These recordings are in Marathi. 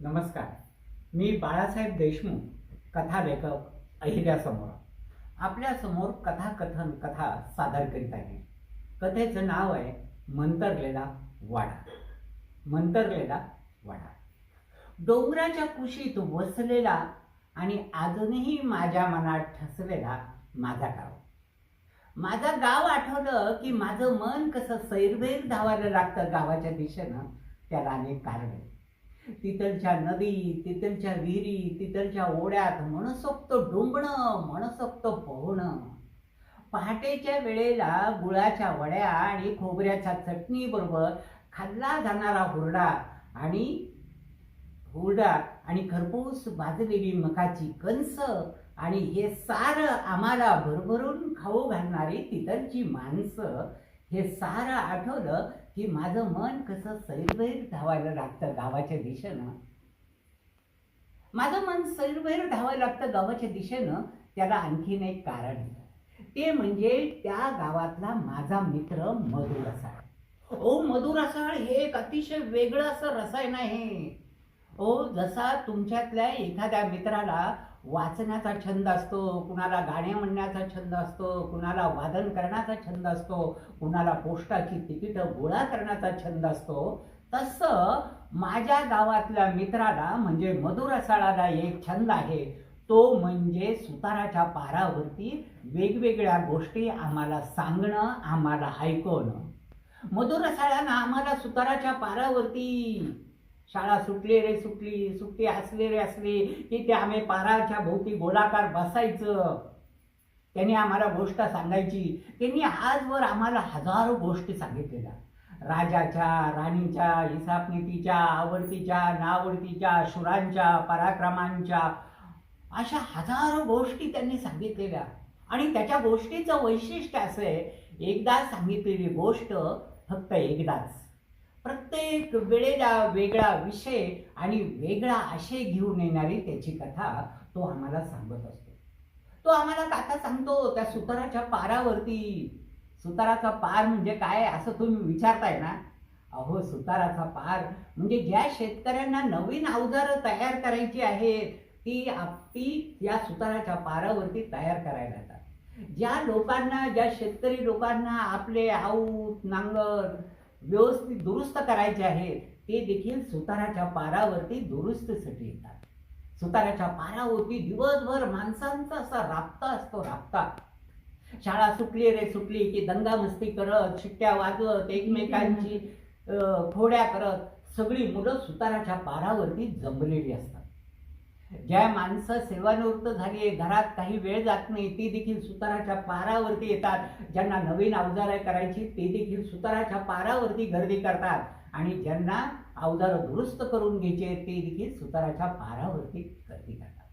नमस्कार. मी बाळासाहेब देशमुख, कथालेखक, अहिल्यासमोर. आपल्यासमोर कथा सादर करीत आहे. कथेचं नाव आहे मंतरलेला वाडा. मंतरलेला वाडा. डोंगराच्या कुशीत वसलेला आणि अजूनही माझ्या मनात ठसलेला माझा गाव. माझं गाव आठवलं की माझं मन कसं सैरभैर धावायला लागतं गावाच्या दिशेनं. त्याला अनेक कारण. तिथलच्या नदी, तिथलच्या विहिरी, तिथलच्या ओढ्यात मनसोक्त डोंबणं, मनसोक्त पोहणं. पहाटेच्या वेळेला गुळाच्या वड्या आणि खोबऱ्याच्या चटणी बरोबर खाल्ला जाणारा हुरडा आणि खरपूस भाजलेली मकाची कणस आणि हे सारं आम्हाला भरभरून खाऊ घालणारी तिथलची माणसं. हे सारं आठवलं की माझं मन कसं सैरभैर धावायला लागतं गावाच्या दिशेनं. माझं मन सैरभैर धावायला लागतं गावाच्या दिशेनं. त्याला आणखीन एक कारण आहे. ते म्हणजे त्या गावातला माझा मित्र मधु रसाळ. मधु रसाळ हे एक अतिशय वेगळं असं रसायन आहे. जसा तुमच्यातल्या एखाद्या मित्राला वाचण्याचा छंद असतो, कुणाला गाणे म्हणण्याचा छंद असतो, कुणाला वादन करण्याचा छंद असतो, कुणाला पोस्टाची तिकीटं गोळा करण्याचा छंद असतो, तसं माझ्या गावातल्या मित्राला म्हणजे मधु रसाळाला एक छंद आहे. तो म्हणजे सुताराच्या पारावरती वेगवेगळ्या गोष्टी आम्हाला सांगणं, आम्हाला ऐकवणं. मधु रसाळानं आम्हाला सुताराच्या पारावरती शाळा सुटली रे सुटली, सुट्टी असली रे असली की ते आम्ही पाराच्या भोवती गोलाकार बसायचं. त्यांनी आम्हाला गोष्ट सांगायची. त्यांनी आजवर आम्हाला हजारो गोष्टी सांगितलेल्या. राजाच्या, राणीच्या, इसापनीतीच्या, आवडतीच्या, नावडतीच्या, शुरांच्या, पराक्रमांच्या, अशा हजारो गोष्टी त्यांनी सांगितलेल्या. आणि त्याच्या गोष्टीचं वैशिष्ट्य असं आहे, एकदा सांगितलेली गोष्ट फक्त एकदाच. प्रत्येक वेळेला वेगळा विषय आणि वेगळा आशय घेऊन येणारी त्याची कथा तो आम्हाला सांगत असतो. तो आम्हाला कथा सांगतो त्या सुताराच्या पारावरती. सुताराचा पार म्हणजे काय असं तुम्ही विचारताय ना? सुताराचा पार म्हणजे ज्या शेतकऱ्यांना नवीन अवजारं तयार करायची आहेत ती या सुताराच्या पारावरती तयार करायला येतात. ज्या शेतकरी लोकांना आपले आऊत नांगर व्यवस्थित दुरुस्त करायचे आहे, ते देखील सुताराच्या पारावरती दुरुस्तीसाठी येतात. सुताराच्या पारावरती दिवसभर माणसांचा असा राबता असतो, राबता. शाळा सुटली रे सुटली की दंगा मस्ती करत, शिट्ट्या वाजवत, एकमेकांची खोड्या करत सगळी मुलं सुताराच्या पारावरती जमलेली असतात. ज्या माणसं सेवानिवृत्त झाली, घरात काही वेळ जात नाही, ती देखील सुताराच्या पारावरती येतात. ज्यांना नवीन अवजारं करायची ते देखील सुताराच्या पारावरती गर्दी करतात. आणि ज्यांना अवजारं दुरुस्त करून घ्यायचे ते देखील सुताराच्या पारावरती गर्दी करतात.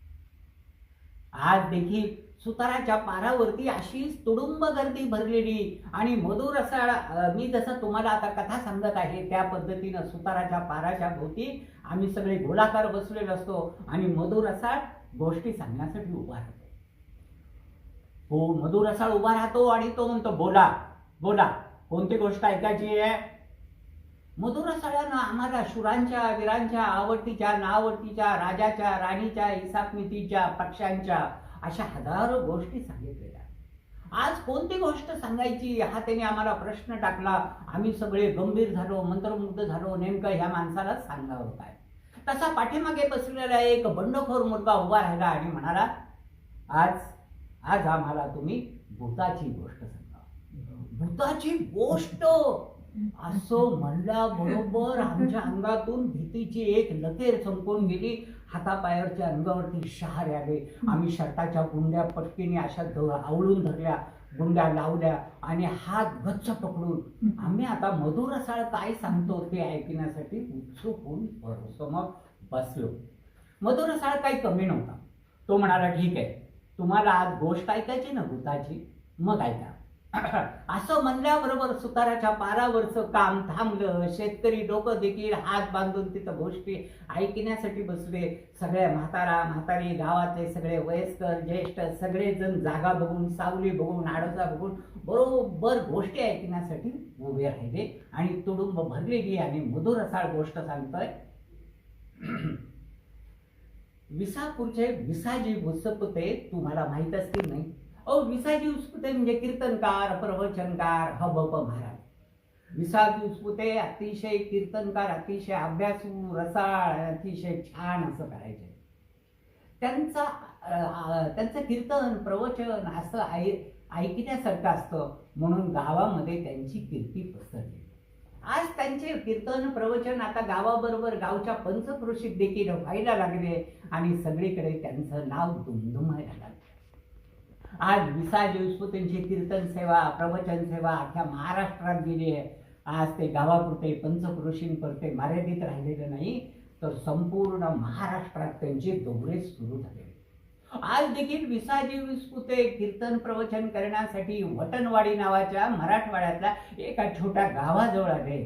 आज देखील सुताराच्या पारावरती अशी तुडुंब गर्दी भरलेली. आणि मधु रसाळ, मी जसं तुम्हाला आता कथा सांगत आहे त्या पद्धतीनं सुताराच्या पाराच्या भोवती आम्ही सगळे गोलाकार बसलेलो असतो. आणि मधु रसाळ गोष्टी सांगण्यासाठी उभा राहतो. मधु रसाळ उभा राहतो आणि तो म्हणतो, बोला बोला, कोणती गोष्ट ऐकायची आहे? मधु रसाळानं आम्हाला शुरांच्या, वीरांच्या, आवडतीच्या, नावडतीच्या, राजाच्या, राणीच्या, इसापनीतीच्या, पक्षांच्या अशा हजारो गोष्टी सांगितलेल्या. आज कोणती गोष्ट सांगायची हा त्याने आम्हाला प्रश्न टाकला. आम्ही सगळे गंभीर झालो, मंत्रमुग्ध झालो. नेमकं ह्या माणसाला सांगावं काय? तसा पाठीमागे बसलेला एक बंडखोर मुलगा उभा राहिला आणि म्हणाला, आज आम्हाला तुम्ही भूताची गोष्ट सांगा. भूताची गोष्ट असं म्हणल्याबरोबर आमच्या अंगातून भीतीची एक लकेर चमकून गेली. हातापायावरच्या अंगावरती शहारे आले. आम्ही शर्टाच्या गुंड्या पटकीने अशा आवळून धरल्या, गुंड्या लावल्या आणि हात गच्च पकडून आम्ही आता मधु रसाळ काय सांगतो ते ऐकण्यासाठी उत्सुक होऊन समोर बसलो. मधु रसाळ काही कमी नव्हता. तो म्हणाला, ठीक आहे, तुम्हाला आज गोष्ट ऐकायची ना भूताची, मग ऐका. असं म्हणल्याबरोबर सुताराच्या पारावरचं काम थांबलं. शेतकरी डोकं देखील हात बांधून तिथं गोष्टी ऐकण्यासाठी बसले. सगळ्या म्हातारी, गावातले सगळे वयस्कर, ज्येष्ठ सगळेजण जागा बघून, सावली बघून, आडोसा बघून बरोबर गोष्टी ऐकण्यासाठी उभे राहिले. आणि तुडुंब भरलेली आणि मधु रसाळ गोष्ट सांगतोय. विसापूरचे विसाजी उसपुते तुम्हाला माहीत असतील नाही. विसाजी उसपुते म्हणजे कीर्तनकार, प्रवचनकार, हबप महाराज. विसाजी उसपुते अतिशय कीर्तनकार, अतिशय अभ्यासू, रसाळ, अतिशय छान असं करायचे. त्यांचं कीर्तन प्रवचन असं ऐकण्यासारखं असतं म्हणून गावामध्ये त्यांची कीर्ती पसरली. आज त्यांचे कीर्तन प्रवचन आता गावाबरोबर गावच्या पंचक्रोशीत देखील व्हायला लागले आणि सगळीकडे त्यांचं नाव दुमदुमायला लागलं. आज विसाजी उसपुतेंची कीर्तन सेवा, प्रवचन सेवा अख्ख्या महाराष्ट्रात गेली आहे. आज ते गावापुरते पंचक्रोशींपुरते मर्यादित राहिलेलं नाही, तर संपूर्ण महाराष्ट्रात त्यांचे दौरे सुरू झाले. आज देखील विसाजी उसपुते कीर्तन प्रवचन करण्यासाठी वटणवाडी नावाच्या मराठवाड्यातल्या एका छोट्या गावाजवळ आले.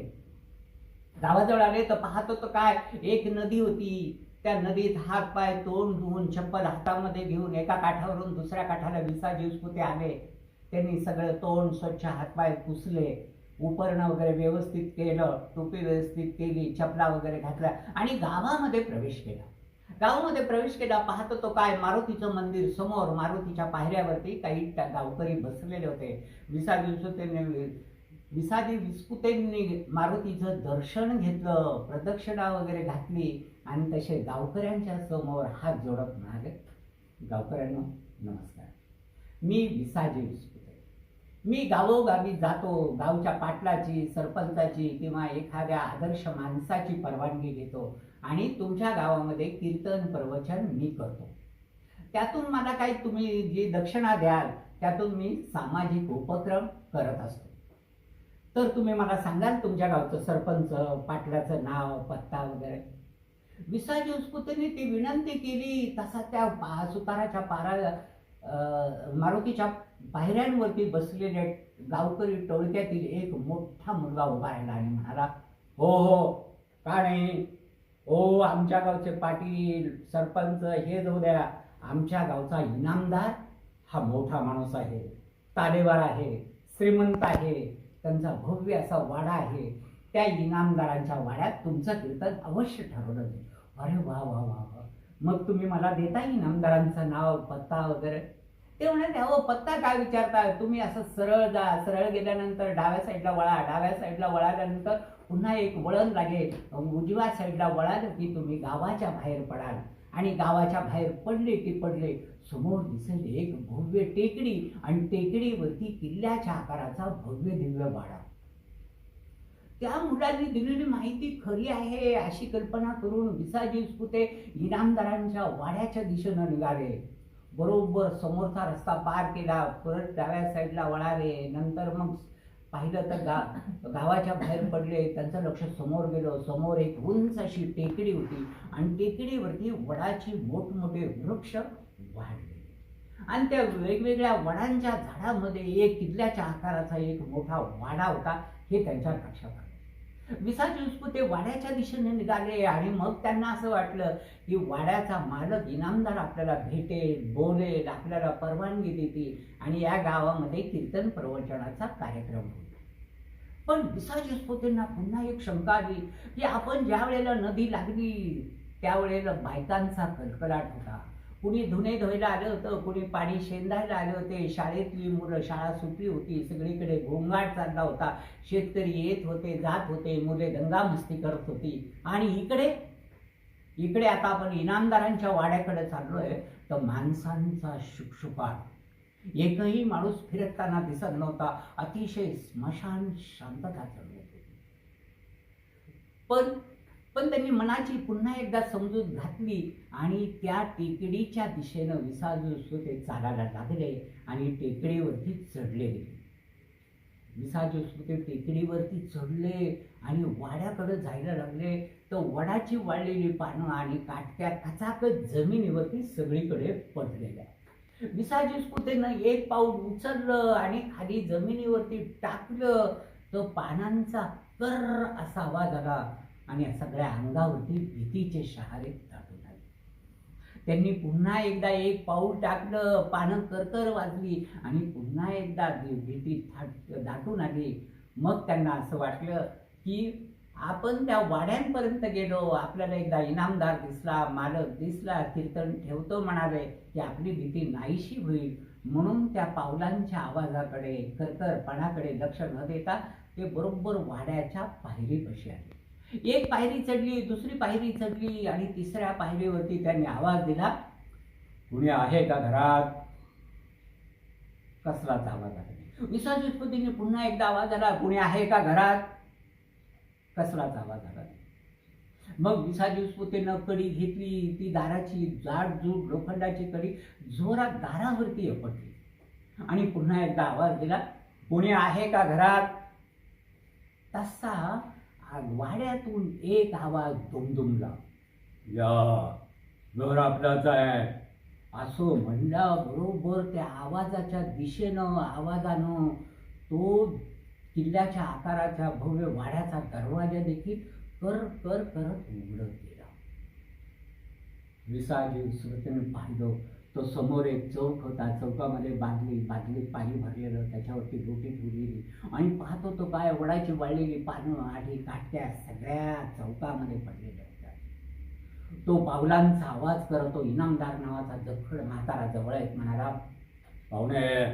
तर पाहतो तर काय, एक नदी होती. त्या नदीत हात पाय तोंड धुवून चप्पल हातामध्ये घेऊन एका काठावरून दुसऱ्या काठाला विसाजी उसपुते आले. त्यांनी सगळं तोंड स्वच्छ, हातपाय पुसले, उपरणं वगैरे व्यवस्थित केलं, टोपी व्यवस्थित केली, चपला वगैरे घातल्या आणि गावामध्ये प्रवेश केला. पाहतो तो काय, मारुतीचं मंदिर समोर, मारुतीच्या पायऱ्यावरती काही गावकरी बसलेले होते. विसाजी उसपुतेंनी मारुतीचं दर्शन घेतलं, प्रदक्षिणा वगैरे घातली आणि तसे गावकऱ्यांच्या समोर हात जोडत म्हणाले, गावकऱ्यांनो नमस्कार, मी विसाजी उसपुते. मी गावोगावी जातो, गावच्या पाटलाची, सरपंचाची किंवा एखाद्या आदर्श माणसाची परवानगी घेतो आणि तुमच्या गावामध्ये कीर्तन प्रवचन मी करतो. त्यातून मला काही तुम्ही जी दक्षिणा द्याल त्यातून मी सामाजिक उपक्रम करत असतो. तर तुम्ही मला सांगाल तुमच्या गावचं सरपंच, पाटलाचं नाव, पत्ता वगैरे. विसाजी उसपुतेंनी ती विनंती केली तसा त्या सुताराच्या मारुतीच्या पायऱ्यांवरती बसलेले गावकरी टोळक्यातील एक मोठा मुलगा उभा राहिला आणि म्हणाला, हो का नाही, आमच्या गावचे पाटील, सरपंच हे जाऊ द्या, आमच्या गावचा इनामदार हा मोठा माणूस आहे, तालेवार आहे, श्रीमंत आहे, त्यांचा भव्य असा वाडा आहे. त्या इनामदारांच्या वाड्यात तुमचं कीर्तन अवश्य ठरवलं जाईल. अरे वा वा वा वा, मग तुम्ही मला देता इनामदारांचं नाव, पत्ता वगैरे? ते म्हणाले, पत्ता काय विचारताय तुम्ही, असं सरळ जा, सरळ गेल्यानंतर डाव्या साईडला वळा, डाव्या साईडला वळाल्यानंतर पुन्हा एक वळण लागेल, उजव्या साईडला वळाल की तुम्ही गावाच्या बाहेर पडाल आणि गावाच्या बाहेर पडले समोर दिसेल एक भव्य टेकडी आणि टेकडीवरती किल्ल्याच्या आकाराचा भव्य दिव्य वाडा. त्या मुलांनी दिलेली माहिती खरी आहे अशी कल्पना करून विसाजी उसपुते इनामदारांच्या वाड्याच्या दिशेनं निघाले. बरोबर समोरचा रस्ता पार केला, परत डाव्या साईडला वळाले, नंतर मग पाहिलं तर गावाच्या बाहेर पडले. त्यांचं लक्ष समोर गेलं. समोर एक उंच अशी टेकडी होती आणि टेकडीवरती वडाची मोठमोठे वृक्ष वाढले आणि त्या वेगवेगळ्या वडांच्या झाडामध्ये एक किल्ल्याच्या आकाराचा एक मोठा वाडा होता हे त्यांच्या लक्षात आलं. विसाजी उसपुते वाड्याच्या दिशेने निघाले आणि मग त्यांना असं वाटलं की वाड्याचा मालक इनामदार आपल्याला भेटेल, बोलेल, आपल्याला परवानगी देतील आणि या गावामध्ये कीर्तन प्रवचनाचा कार्यक्रम होईल. पण विसाजी उसपुतेंना पुन्हा एक शंका आली की आपण ज्या वेळेला नदी लागली त्यावेळेला बायकांचा कलकलाट होता. कुणी धुणे धुवायला आलं होतं, कुणी पाणी शेंदायला आले होते, शाळेतली मुलं, शाळा सुटली होती, सगळीकडे गोंगाट चालला होता, शेतकरी येत होते, जात होते, मुले दंगामस्ती करत होती. आणि इकडे आता आपण इनामदारांच्या वाड्याकडे चाललोय तर माणसांचा शुकशुकाट, एकही माणूस फिरताना दिसत नव्हता, अतिशय स्मशान शांतता चालली होती. पण त्यांनी मनाची पुन्हा एकदा समजूत घातली आणि त्या टेकडीच्या दिशेनं विसाजी उसपुते चालायला लागले आणि टेकडीवरती चढले. विसाजी उसपुते टेकडीवरती चढले आणि वाड्याकडे जायला लागले तर वडाची वाळलेली पानं आणि काटक्या कचाकच जमिनीवरती सगळीकडे पडलेल्या. विसाजी उसपुतेनं एक पाऊल उचललं आणि खाली जमिनीवरती टाकलं तर पानांचा कर असा आवाज आला आणि सगळ्या अंगावरती भीतीचे शहारे दाटून आले. त्यांनी पुन्हा एकदा एक पाऊल टाकलं, पानं करकर वाजली आणि पुन्हा एकदा भीती दाटून आली. मग त्यांना असं वाटलं की आपण त्या वाड्यांपर्यंत गेलो, आपल्याला एकदा इनामदार दिसला, मालक दिसला, कीर्तन ठेवतो म्हणाले की आपली भीती नाहीशी होईल. म्हणून त्या पावलांच्या आवाजाकडे, करकरपणाकडे लक्ष न देता ते बरोबर वाड्याच्या पायरीपाशी आले. एक पायरी चढली, दुसरी पायरी चढली आणि तिसऱ्या पायरीवरती त्यांनी आवाज दिला, कुणी आहे का घरात? कसलाच आवाज आला नाही. विसाजीस्पतीने पुन्हा एकदा आवाज आला, कुणी आहे का घरात? कसलाच आवाज आला नाही. मग विसाजीस्पतीनं कडी घेतली, ती दाराची जाडजूड लोखंडाची कडी जोरात दारावरती आपटली आणि पुन्हा एकदा आवाज दिला, कोणी आहे का घरात? तसा वाड्यातून एक आवाज दुमदुमला, या घर आपलाच आहे. असं म्हणल्याबरोबर त्या आवाजाच्या दिशेनं, आवाजानं तो किल्ल्याच्या आकाराच्या भव्य वाड्याचा दरवाजा देखील कर कर करत उघडत गेला. विसाजीस्पतीने पाहिलं, तो समोर एक चौक होता. चौकामध्ये बादलीत पाणी भरलेलं, त्याच्यावरती रोटी ठेवलेली आणि पाहतो तो काय वडाची वाळलेली पानं, आधी काट्या सगळ्या चौकामध्ये पडलेल्या होत्या. तो पावलांचा आवाज करतो. इनामदार नावाचा जखड म्हातारा जवळ येत म्हणाला, पाहुणे,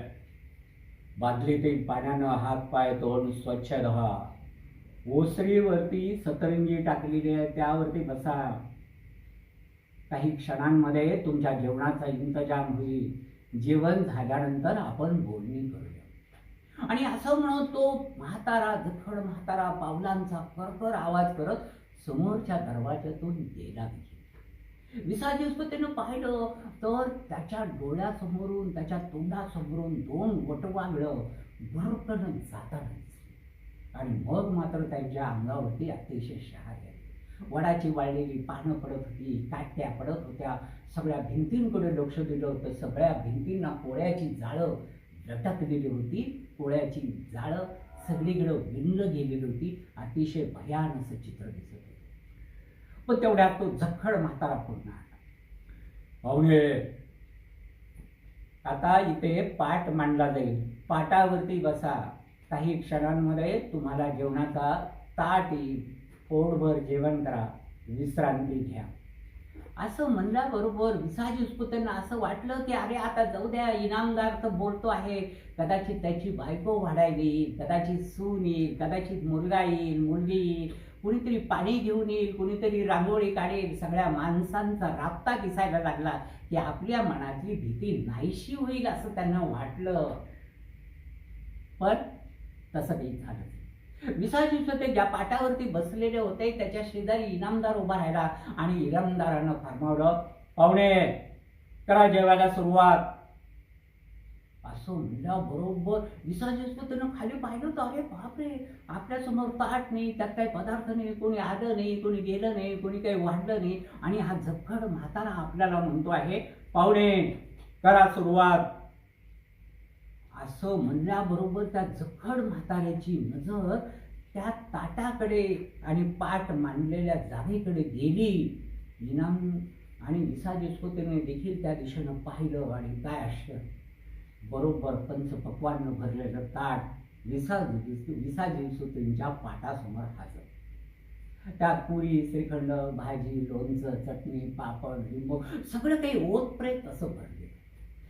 बादलीतील पाण्यानं हात पाय तोंड स्वच्छ धुवा. ओसरीवरती सतरंजी टाकलेली आहे, त्यावरती बसा. काही क्षणांमध्ये तुमच्या जेवणाचा इंतजाम होईल. जेवण झाल्यानंतर आपण बोलणी करूया. आणि असं म्हणत तो म्हातारा, जखड म्हातारा पावलांचा करकर आवाज करत समोरच्या दरवाजातून गेला. विसाजीस्पतीनं पाहिलं तर त्याच्या डोळ्यासमोरून, त्याच्या तोंडासमोरून दोन वटवाघळं भरकन जाताना दिसली. आणि मग मात्र त्यांच्या अंगावरती अतिशय शहार आली. वडाची वाळलेली पानं पडत होती, काट्या पडत होत्या. सगळ्या भिंतींकडे लक्ष दिलं होतं. सगळ्या भिंतींना कोळ्याची जाळं लटकलेली होती. कोळ्याची जाळं सगळीकडे विणलं गेलेली होती. अतिशय भयान असं चित्र दिसत होतं. पण तेवढ्यात तो जखड म्हातारा पुन्हा आला. पाहुणे, आता इथे पाट मांडला जाईल, पाटावरती बसा. काही क्षणांमध्ये तुम्हाला जेवणाचा ताट येईल. पोटभर जेवण करा, विश्रांती घ्या. असं म्हणल्याबरोबर विसाजीस्पतींना असं वाटलं की अरे आता जाऊ द्या, इनामदार तर बोलतो आहे, कदाचित त्याची बायको वाढायला येईल, कदाचित सून येईल, कदाचित मुलगा येईल, मुलगी येईल, कुणीतरी पाणी घेऊन येईल, कुणीतरी रांगोळी काढेल. सगळ्या माणसांचा राबता दिसायला लागला की आपल्या मनातली भीती नाहीशी होईल असं त्यांना वाटलं. पण तसं काही झालं. विसाजीस्पती ज्या पाटावरती बसलेले होते त्याच्या शेजारी इनामदार उभा राहिला आणि इनामदारानं फरमावलं, पाहुणे, करा जेवायला सुरुवात. असं म्हणल्याबरोबर विसाजीस्पतीनं खाली पाहिलं तर अरे बापरे, आपल्यासमोर ताट नाही, त्यात काही पदार्थ नाही, कोणी आलं नाही, कोणी गेलं नाही, कोणी काही वाढलं नाही. आणि हा जखड म्हातारा आपल्याला म्हणतो आहे, पाहुणे, करा सुरुवात. असं म्हणल्याबरोबर त्या जखड म्हाताऱ्याची नजर त्या ताटाकडे आणि पाट मांडलेल्या जागेकडे गेली. इनाम आणि विसाजीस्पतीने देखील त्या दिशेनं पाहिलं आणि काय आश्चर्य, बरोबर पंचपक्वान्न भरलेलं ताट विसाजीस्पतींच्या पाटासमोर हजर. त्यात पुरी, श्रीखंड, भाजी, लोणचं, चटणी, पापड, लिंबू सगळं काही ओतप्रेत असं भरले.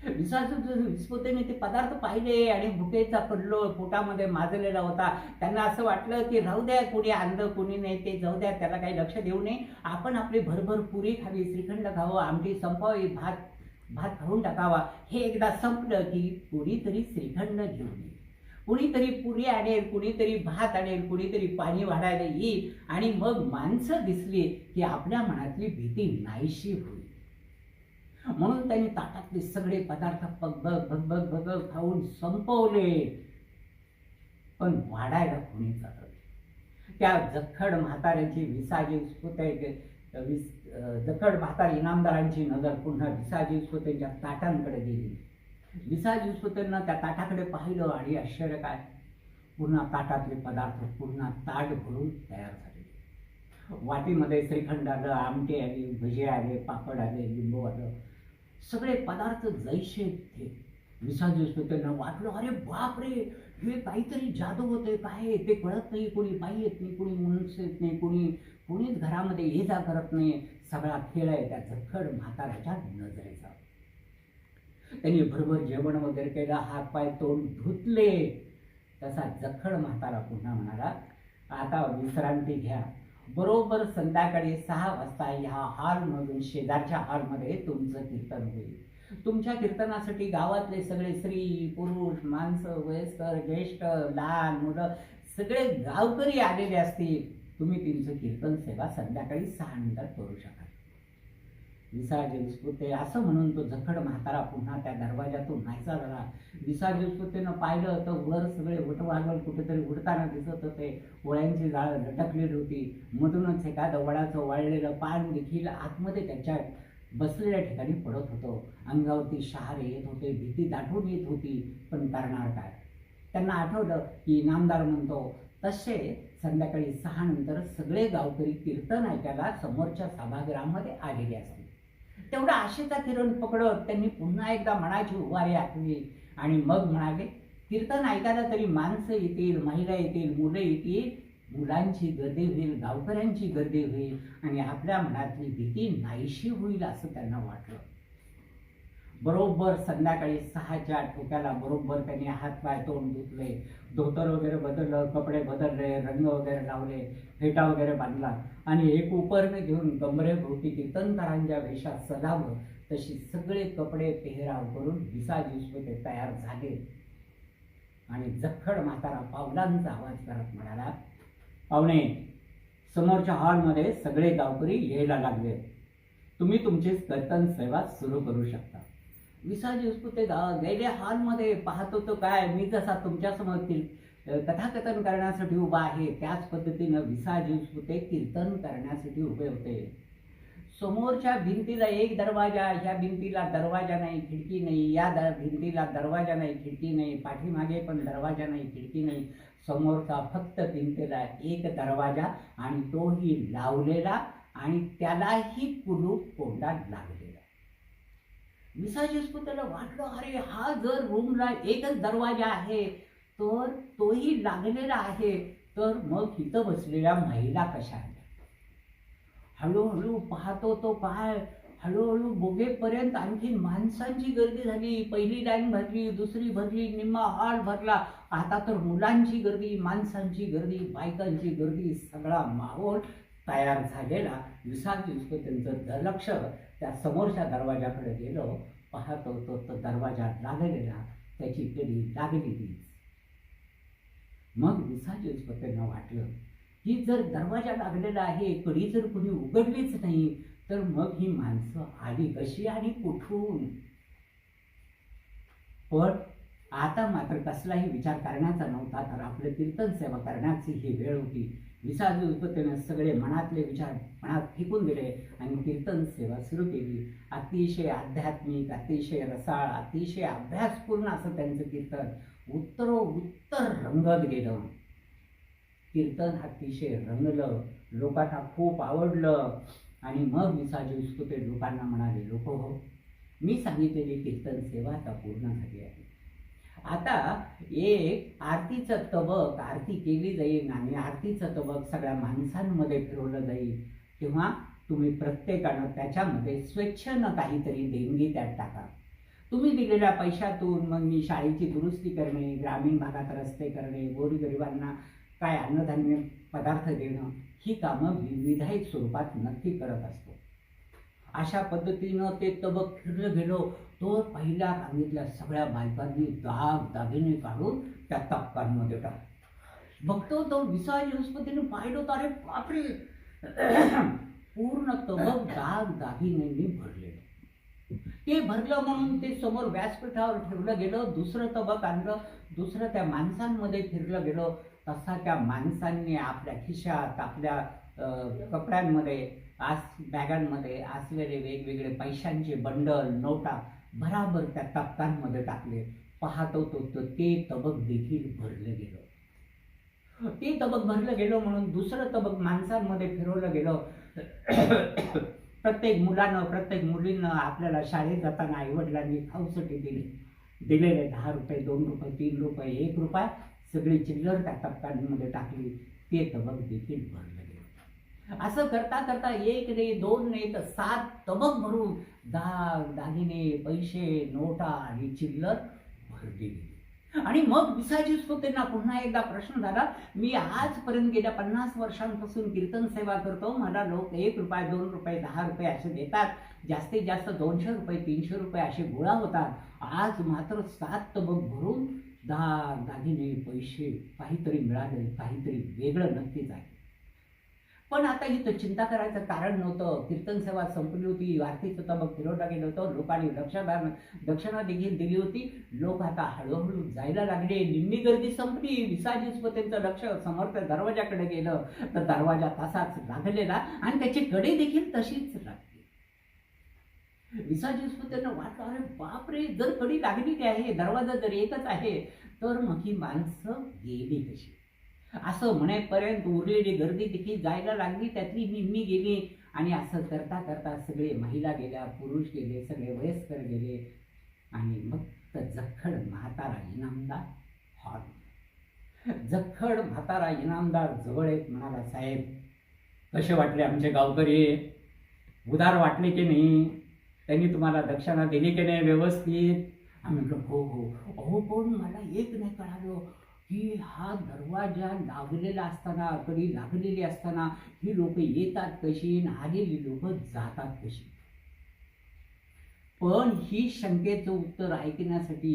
विसाजीस्पतीने ते पदार्थ पाहिले आणि भुकेचा पडलो पोटामध्ये माजलेला होता. त्यांना असं वाटलं की राहू द्या, कोणी आणलं कोणी नाही ते जाऊ द्या, त्याला काही लक्ष देऊ नये, आपण आपली भरभर पुरी खावी, श्रीखंड खावं, आमटी संपवावी, भात खाऊन टाकावा. हे एकदा संपलं की कुणीतरी श्रीखंड घेऊन येईल, कुणीतरी पुरी आणेल, कुणीतरी भात आणेल, कुणीतरी पाणी वाढायला येईल आणि मग माणसं दिसली की आपल्या मनातली भीती नाहीशी होईल. म्हणून त्यांनी ताटातले सगळे पदार्थ भग खाऊन संपवले. पण वाढायला कोणी जात. त्या जखड म्हाताऱ्याची जखड म्हातारी इनामदारांची नजर पुन्हा विसाजीस्पतींच्या ताटांकडे गेली. विसाजीस्पतींना त्या ताटाकडे पाहिलं आणि आश्चर्य काय, पुन्हा ताटातले पदार्थ पुन्हा ताट भरून तयार झाले. वाटीमध्ये श्रीखंड आलं, आमटे आले, भजे आले, पापड आले, लिंबू आलं, सगळे पदार्थ जैसे थे. विसाजीस्पतींना वाटलं, अरे बापरे, हे काहीतरी जादू होते, काय ते कळत नाही. कोणी बाई येत नाही, कोणी माणूस येत नाही, कोणीच घरामध्ये ये जा करत नाही. सगळा खेळ आहे त्या झखड म्हाताऱ्याच्या नजरेचा. त्यांनी भरभर जेवण वगैरे केलं, हात पाय तोंड धुतले. तसा जखड म्हातारा पुन्हा म्हणाला, आता विश्रांती घ्या. बरोबर संध्याकाळी 6 वाजता ह्या हॉलमधून, शेजारच्या हॉलमध्ये तुमचं कीर्तन होईल. तुमच्या कीर्तनासाठी गावातले सगळे स्त्री पुरुष माणसं, वयस्कर ज्येष्ठ लहान मुलं सगळे गावकरी आलेले असतील. तुम्ही तुमचं कीर्तन सेवा संध्याकाळी 6 नंतर करू शकाल. विसाजी विस्पुते असं म्हणून तो जखड म्हातारा पुन्हा त्या दरवाजातून नाहीसा झाला. विसाजी विस्पुतेनं पाहिलं तर वर सगळे वटवाघळ कुठेतरी उडताना दिसत होते. ओळ्यांची जाळं लटकलेली होती. मधूनच एखादं वडाचं वाळलेलं पान देखील आतमध्ये त्याच्या बसलेल्या ठिकाणी पडत होतं. अंगावरती शहारे येत होते, भीती दाटून येत होती. पण करणार काय? त्यांना आठवलं की इनामदार म्हणतो तसे संध्याकाळी 6 नंतर सगळे गावकरी कीर्तन ऐकायला समोरच्या सभागृहामध्ये आलेले असतील. तेवढा आशेचा किरण पकडत त्यांनी पुन्हा एकदा मनाची उभारी आखली आणि मग म्हणाले, कीर्तन ऐकायला तरी माणसं येतील, महिला येतील, मुलं येतील, मुलांची गर्दी होईल, गावकऱ्यांची गर्दी होईल आणि आपल्या मनातली भीती नाहीशी होईल असं त्यांना वाटलं. बरोबर संध्याकाळी 6च्या ठोक्याला बरोबर त्यांनी हातपाय तोंड धुतले, धोतर वगैरे बदललं, कपडे बदलले, रंग वगैरे लावले, फेटा वगैरे बांधला आणि एक उपरणे घेऊन गंभरेभोवती कीर्तनकारांच्या वेशात सजावं तशी सगळे कपडे पेहराव करून विसाजी विस्पुते तयार झाले. आणि जखड म्हातारा पावलांचा आवाज करत म्हणाला, पाहुणे, समोरच्या हॉलमध्ये सगळे गावकरी यायला लागले. तुम्ही तुमची कीर्तन सेवा सुरू करू शकता. विसाजी विस्पुते गेले हॉलमध्ये. पाहतो तो काय, मी जसा तुमच्यासमोर कथाकथन करण्यासाठी उभा आहे त्याच पद्धतीनं विसाजी विस्पुते कीर्तन करण्यासाठी उभे होते. समोरच्या भिंतीला एक दरवाजा, ह्या भिंतीला दरवाजा नाही, खिडकी नाही, या भिंतीला दरवाजा नाही, खिडकी नाही, पाठीमागे पण दरवाजा नाही, खिडकी नाही. समोरचा फक्त भिंतीला एक दरवाजा आणि तोही लावलेला आणि त्यालाही कुलूप कोंडात लागलेला. विसाजी विस्पुतेला वाटलं, अरे हा जर रूमला एकच दरवाजा आहे तर तोही लागलेला आहे, तर मग इथं बसलेल्या महिला कशा आहेत? हळूहळू पाहतो तो काय, हळूहळू बोगेपर्यंत आणखी माणसांची गर्दी झाली. पहिली लाईन भरली, दुसरी भरली, निम्मा हॉल भरला. आता तर मुलांची गर्दी, माणसांची गर्दी, बायकांची गर्दी, सगळा माहोल तयार झालेला. विसाजी विस्पुतेंचं लक्ष त्या समोरच्या दरवाजाकडे गेलो. पाहतो तो दरवाजा लागलेला, त्याची कडी लागलेली. मग विसाजी विस्पुतेंना वाटलं की जर दरवाजा लागलेला आहे, कडी जर कोणी उघडलीच नाही तर मग ही माणसं आली कशी आणि कुठून? पण आता मात्र कसलाही विचार करण्याचा नव्हता, तर आपलं कीर्तन सेवा करण्याची ही वेळ होती. विसाजी विस्पुतेने सगळे मनातले विचार मनात फेकून दिले आणि कीर्तन सेवा सुरू केली. अतिशय आध्यात्मिक, अतिशय रसाळ, अतिशय अभ्यासपूर्ण असं त्यांचं कीर्तन उत्तरोत्तर रंगत गेलं. कीर्तन अतिशय रंगलं, लोकांना खूप आवडलं. आणि मग विसाजी विस्पुते लोकांना म्हणाले, लोक हो, मी सांगितलेली कीर्तन सेवा आता पूर्ण झाली आहे. आता एक आरतीचं तबक आरती केली जाईल आणि आरतीचं तबक सगळ्या माणसांमध्ये फिरवलं जाईल. तेव्हा तुम्ही प्रत्येकानं त्याच्यामध्ये स्वेच्छेनं काहीतरी देणगी त्यात टाका. तुम्ही दिलेल्या पैशातून मग मी शाळेची दुरुस्ती करणे, ग्रामीण भागात रस्ते करणे, गोरगरिबांना काय अन्नधान्य पदार्थ देणं, ही कामं विविधायक स्वरूपात नक्की करत असतो. अशा पद्धतीनं ते तबक फिरलं गेलो. तो पहिल्या रांगेतल्या सगळ्या बायकांनी दागिने काढून त्या तबकांमध्ये टाकले. बघतो तो विसाजी विस्पुतेने पाहिलं तर अरे बापरे, पूर्ण तबक दागिन्यांनी भरलेलं. ते भरलं म्हणून ते समोर व्यासपीठावर ठेवलं गेलं. दुसरं तबक आणलं, दुसरं त्या माणसांमध्ये फिरलं गेलं. तसा त्या माणसांनी आपल्या खिशात, आपल्या कपड्यांमध्ये, बॅगांमध्ये असलेले वेगवेगळे पैशांचे बंडल, नोटा बराबर त्या तबकांमध्ये टाकले. पाहतो तो ते तबक देखील भरलं गेलं. ते तबक भरलं गेलं म्हणून दुसरं तबक माणसांमध्ये फिरवलं गेलं. प्रत्येक मुलानं, प्रत्येक मुलीनं आपल्याला शाळेत जाताना आईवडिलांनी खाऊसाठी दिलेले 10 रुपये, 2 रुपये, 3 रुपये, 1 रुपया सगळी चिल्लर त्या तबकांमध्ये टाकली, ते तबक देखील भरलं गेलं. असं करता करता 1 नाही 2 नाही तर 7 तबक भरून दागिने, पैसे, नोटा आणि चिल्लर भरली गेली. आणि मग विसाजीसोतेंना पुन्हा एकदा प्रश्न झाला, मी आजपर्यंत गेल्या 50 वर्षांपासून कीर्तन सेवा करतो, मला लोक 1 रुपया 2 रुपये 10 रुपये असे देतात, जास्तीत जास्त 200 रुपये 300 रुपये असे गोळा होतात, आज मात्र 7 तबक भरून दागिने, पैसे काहीतरी मिळाले, काहीतरी वेगळं नक्कीच आहे. पण आता इथं चिंता करायचं कारण नव्हतं. कीर्तन सेवा संपली होती, आरतीचं तबक फिरवला गेलं होतं, लोकांनी दक्षिणा देखील दिली होती. लोक आता हळूहळू जायला लागले, निम्मी गर्दी संपली. विसाजीस्पतींचं लक्ष समर्थ दरवाजाकडे गेलं तर दरवाजा तसाच लागलेला आणि त्याची कडे देखील तशीच लागली. विसाजीस्पतींना वाटलं, अरे बापरे, जर कडी लागलेली आहे, दरवाजा जर एकच आहे, तर मग ही माणसं गेली कशी? असं म्हणेपर्यंत उरलेली गर्दी देखील जायला लागली, त्यातली निम्मी गेली. आणि असं करता करता सगळे महिला गेल्या, पुरुष गेले, सगळे वयस्कर गेले. आणि मग तर जखड म्हातारा इनामदार हॉल. जखड म्हातारा इनामदार जवळ येत म्हणाला, साहेब कसे वाटले आमचे गावकरी? उदार वाटले की नाही? त्यांनी तुम्हाला दक्षिणा दिली की नाही व्यवस्थित? आम्ही म्हटलं हो हो. अहो पण मला एक नाही कळालं की हा दरवाजा लागलेला असताना, कडी लागलेली असताना ही लोक येतात कशी आणि आलेली लोक जातात कशी? पण ही शंकेचं उत्तर ऐकण्यासाठी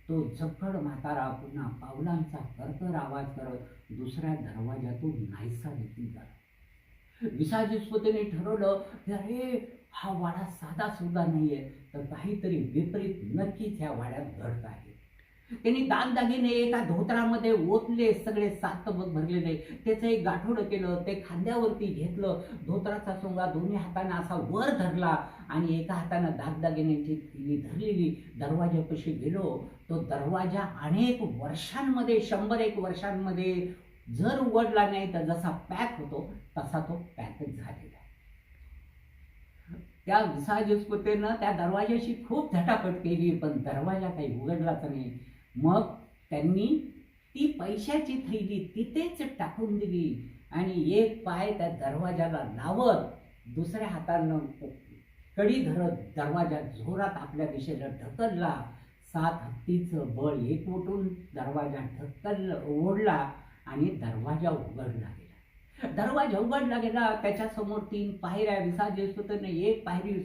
तो जखड म्हातारा पुन्हा पावलांचा करकर आवाज करत दुसऱ्या दरवाजातून नाहीसा देखील झाला. विसाजीस्पतीने ठरवलं की अरे हा वाडा साधा सुद्धा नाहीये, तर काहीतरी विपरीत नक्कीच ह्या वाड्यात घडत आहे. त्यांनी दागदागिने एका धोतरामध्ये ओतले, सगळे 7 तबक भरलेले. त्याचं एक गाठोडं केलं, ते खांद्यावरती घेतलं, धोतराचा सोंगा दोन्ही हाताने असा वर धरला आणि एका हाताने दागदागिन्यांची थैली धरलेली दरवाजापाशी गेलो. तो दरवाजा अनेक वर्षांमध्ये, 100-1 वर्षांमध्ये जर उघडला नाही तर जसा पॅक होतो तसा तो पॅकच झालेला. त्या विसाजीस्पतीनं त्या दरवाजाशी खूप झटापट केली, पण दरवाजा काही उघडलाच नाही. मग त्यांनी ती पैशाची थैली तिथेच टाकून दिली आणि एक पाय त्या दरवाजाला लावत दुसऱ्या हातानं कडी धरत दरवाजा जोरात आपल्या दिशेला ढकलला. 7 हत्तीचं बळ एकवटून दरवाजा ओढला आणि दरवाजा उघडला गेला. दरवाजा उघडला गेला. त्याच्यासमोर 3 पायऱ्या. विसाजीस्पतीने एक पायरी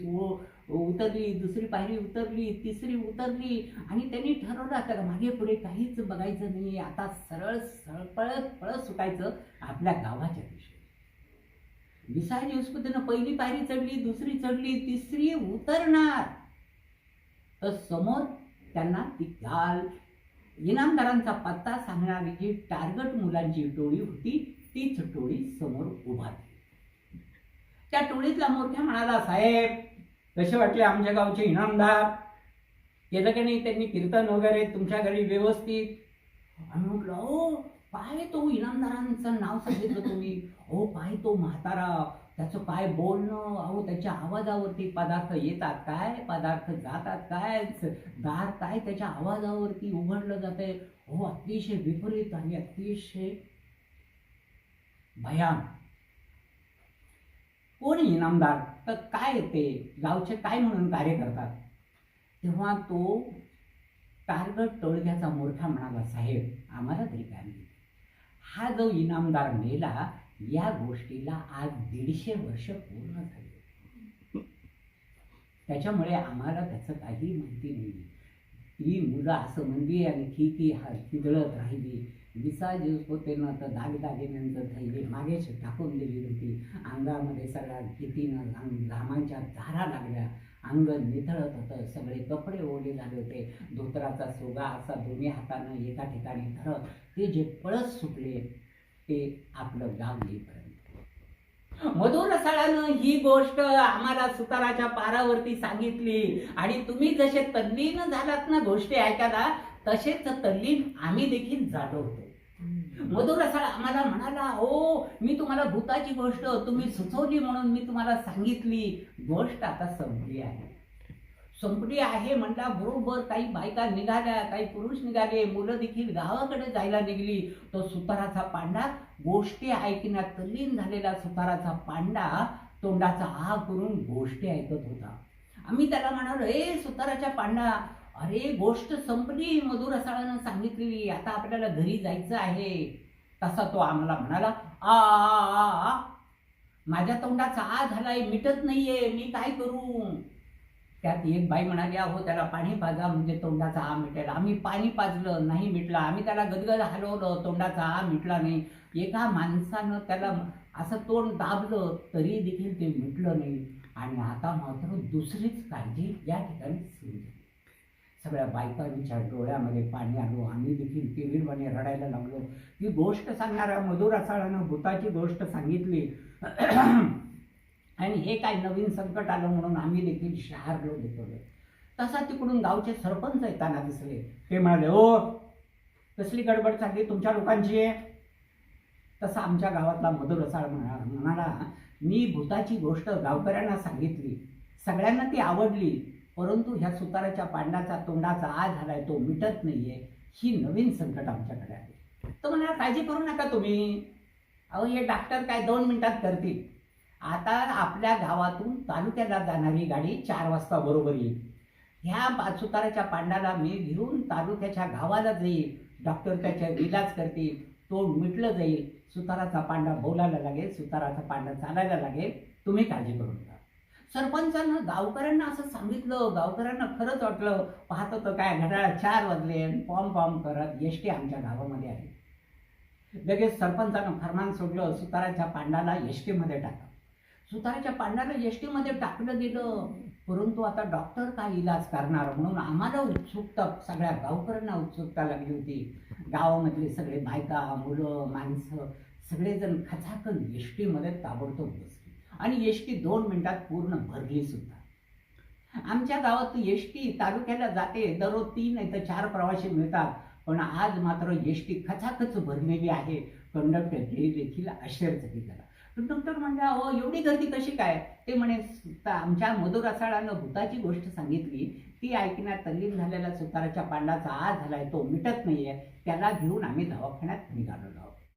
उतरली, दुसरी पायरी उतरली, तिसरी उतरली आणि त्यांनी ठरवलं तर मागे पुढे काहीच बघायचं नाही, आता सरळ सरळ पळत सुटायचं आपल्या गावाच्या दिशेने. विसाजीस्पतीनं पहिली पायरी चढली, दुसरी चढली, तिसरी उतरणार तर समोर त्यांना ती गाल इनामदारांचा पत्ता सांगणारी जी टार्गट मुलांची टोळी होती तीच टोळी समोर उभा. त्या टोळीतला मोठ्या म्हणाला, साहेब कसे वाटले आमच्या गावचे इनामदार? केलं की नाही त्यांनी कीर्तन वगैरे तुमच्या घरी व्यवस्थित? आम्ही म्हटलं, हो काय तो इनामदारांचं नाव सांगितलं तुम्ही? हो काय तो म्हातारा, त्याचं काय बोलणं, अहो त्याच्या आवाजावरती पदार्थ येतात काय, पदार्थ जातात काय, दार काय त्याच्या आवाजावरती उघडलं जाते. हो अतिशय विपरीत आणि अतिशय भयान. कोण इनामदार? तर काय ते गावचे काय म्हणून कार्य करतात? तेव्हा तो टार्गट टोळक्याचा मोठा म्हणाला, साहेब आम्हाला तरी काय माहिती, हा जो इनामदार मेला या गोष्टीला आज 150 वर्ष पूर्ण झाली, त्याच्यामुळे आम्हाला त्याचं काही माहिती नाही. ती मुलं असं म्हणली आणि ती तिदळत राहिली. विसाजीस्पतीनं तर दागदागिन्यांचं थैली मागेच टाकून दिली होती. अंगामध्ये सगळ्या भीतीनं घामांच्या धारा लागल्या, अंग निथळत होतं, सगळे कपडे ओले झाले होते. धोतराचा सोगा असा दोन्ही हातानं एका ठिकाणी धरत ते जे पळत सुटले ते आपलं गाव येईपर्यंत. मधुर रसाळानं ही गोष्ट आम्हाला सुताराच्या पारावरती सांगितली आणि तुम्ही जसे तल्लीन झालात ना गोष्टी ऐकायला, तसेच तल्लीन आम्ही देखील झालो होतो. मधुर रसाळ आम्हाला म्हणाला, हो मी तुम्हाला भूताची गोष्ट तुम्ही सुचवली म्हणून मी तुम्हाला सांगितली, गोष्ट आता संपली आहे. संपली आहे म्हणला बरोबर काही बायका निघाल्या, काही पुरुष निघाले, मुलं देखील गावाकडे जायला निघली. तो सुताराचा पांडा, गोष्टी ऐकण्यात तल्लीन झालेला सुताराचा पांडा तोंडाचा आ करून गोष्टी ऐकत होता. आम्ही त्याला म्हणालो, ए सुताराच्या पांडा, अरे गोष्ट संपली, मधुर रसाळानं सांगितलेली, आता आपल्याला घरी जायचं आहे. तसा तो आम्हाला म्हणाला, आ आ आ आ माझ्या तोंडाचा आ झालाय, मिटत नाहीये, मी काय करू. त्यात एक बाई म्हणाली, अहो त्याला पाणी पाजा म्हणजे तोंडाचा आ मिटेल. आम्ही पाणी पाजलं, नाही मिटला. आम्ही त्याला गदगद हलवलं, तोंडाचा आ मिटला नाही. एका माणसानं त्याला असं तोंड दाबलं तरी देखील ते मिटलं नाही. आणि आता मात्र दुसरीच काळजी या ठिकाणी सुरू झाली. सगळ्या बायकांच्या डोळ्यामध्ये पाणी आलो. आम्ही देखील केविलवाने रडायला लागलो. ही गोष्ट सांगणाऱ्या मधुर रसाळानं भूताची गोष्ट सांगितली. आणि हे काय नवीन संकट आलं म्हणून आम्ही देखील शहारलो देतोले. तसा तिकडून गावचे सरपंच येताना दिसले. ते म्हणाले, ओ कसली गडबड चालली तुमच्या लोकांची. तसा आमच्या गावातला मधुर रसाळ म्हणाला, मी भूताची गोष्ट गावकऱ्यांना सांगितली, सगळ्यांना ती आवडली, परंतु ह्या सुताराच्या पांडाचा तोंडाचा आ झालाय, तो मिटत नाहीये, ही नवीन संकट आमच्याकडे आहे. तर म्हणाला, काळजी करू नका तुम्ही, अहो हे डॉक्टर काय 2 मिनिटात करतील. आता आपल्या गावातून तालुक्याला जाणारी गाडी 4 वाजता बरोबर येईल. ह्या सुताराच्या पांडाला मी घेऊन तालुक्याच्या गावाला जाईल. डॉक्टर त्याच्या इलाज करतील, तोंड मिटलं जाईल, सुताराचा पांडा बोलायला लागेल, सुताराचा पांडा चालायला लागेल, तुम्ही काळजी करू नका. सरपंचानं गावकऱ्यांना असं सांगितलं. गावकऱ्यांना खरंच वाटलं. पाहत होतं काय घड्याळात 4 वाजले आणि पॉम पॉम करत एसटी आमच्या गावामध्ये आली. लगेच सरपंचानं फरमान सोडलं, सुताराच्या पांडाला एसटीमध्ये टाका. सुताराच्या पांडाला एसटीमध्ये टाकलं गेलं. परंतु आता डॉक्टर काय इलाज करणार म्हणून आम्हाला उत्सुकता, सगळ्या गावकऱ्यांना उत्सुकता लागली होती. गावामधले सगळे बायका, मुलं, माणसं सगळेजण खचाखच एसटीमध्ये ताबडतोब बसले आणि एसटी 2 मिनिटात पूर्ण भरली सुद्धा. आमच्या गावात एसटी तालुक्याला जाते, दररोज 3 नाही तर 4 प्रवासी मिळतात, पण आज मात्र एसटी खचाखच भरलेली आहे. कंडक्टर देखील आश्चर्यचकित झाला. कंडक्टर म्हणला, अहो एवढी गर्दी कशी काय. ते म्हणे, आमच्या मधुर रसाळानं भूताची गोष्ट सांगितली, ती ऐकण्यात तल्लीन झालेल्या सुताराच्या पांडाचा आ झालाय, तो मिटत नाहीये, त्याला घेऊन आम्ही दवाखान्यात निघालेलो आहोत.